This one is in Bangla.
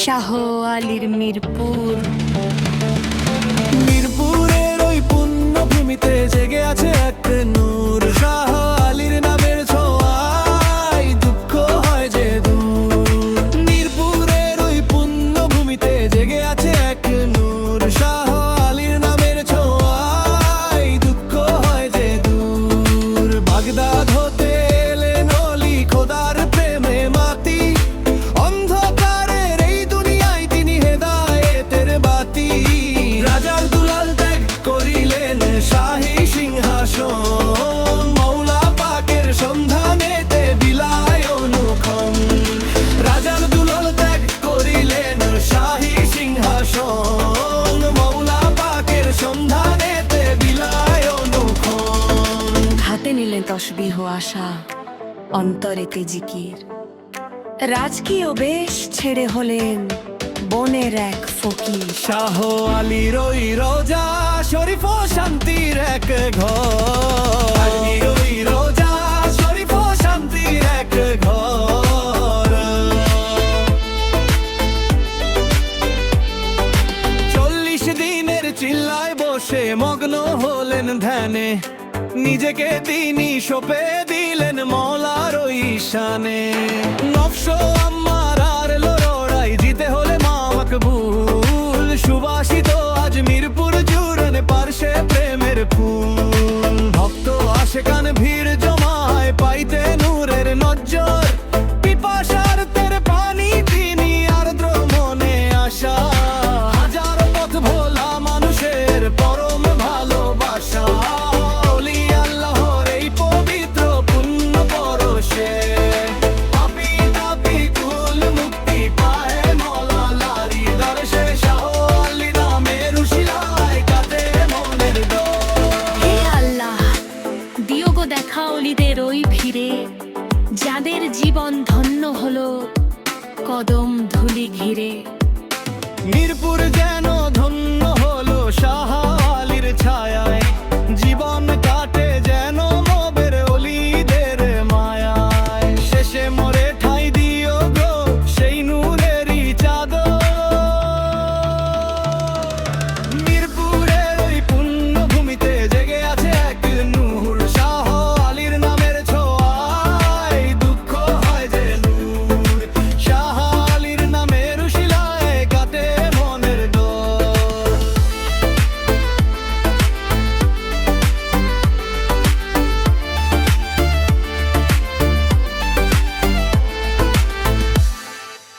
শাহ আলীর মিরপুর। মিরপুরের ওই পুণ্যভূমিতে জেগে আছে এক নূর। শাহ আলীর নামের ছোঁয়ায় দুঃখ হয় যে দূর। মিরপুরের ওই পুণ্যভূমিতে জেগে আছে এক নূর। শাহ আলীর নামের ছোঁয়ায় দুঃখ হয় যে দূর। বাগদাদ হতে এলেন অলি, খোদার প্রেমে মাতি। অন্ধকারের এই দুনিয়ায় তিনি হেদায়েতের বাতি। রাজার দুলাল ত্যাগ করিলেন শাহী সিংহাসন। মৌলা পাকের সন্ধানেতে বিলায় অনুক্ষণ। রাজার দুলাল ত্যাগ করিলেন শাহী সিংহাসন। মৌলা পাকের সন্ধানেতে বিলায় অনুক্ষণ। হাতে নিলেন তসবিহ আশা, অন্তরেতে জিকির। রাজকীয় বেশ ছেড়ে হলেন বনের এক ফকির। শাহ আলীর ওই রোজা শরীফ ও শান্তির এক ঘর। আলীর ওই রোজা শরীফ ও শান্তির এক ঘর। 40 দিনের চিল্লায় বসে মগ্ন হলেন ধ্যানে। নিজেকে তিনি সঁপে দিলেন মওলার ওই শানে। নফস আম্মার আর লড়াই জিতে হলে মা মকবুল। সুবাসিত আজ মিরপুর জুড়ে পারশে প্রেমের ফুল। ভক্ত আশেকান ভিড় জমায় পাইতে নূরের নজর। পিপাসার তের পানি তিনি আর্দ্র মনে আসা। হাজার পথ ভোলা মানুষের পরম ভালোবাসা। ওলি আল্লাহর এই পবিত্র পুণ্য পরশে পাপী তাপী কুল মুক্তি পায় মওলার দর্শে। শাহ আলী নামের উশিলায় কাটে মনের ডর। হে আল্লাহ, দিও গো দেখা অলিদের ওই ভিড়ে, যাদের জীবন ধন্য হলো কদম ধুলি ঘিরে। মিরপুর যেন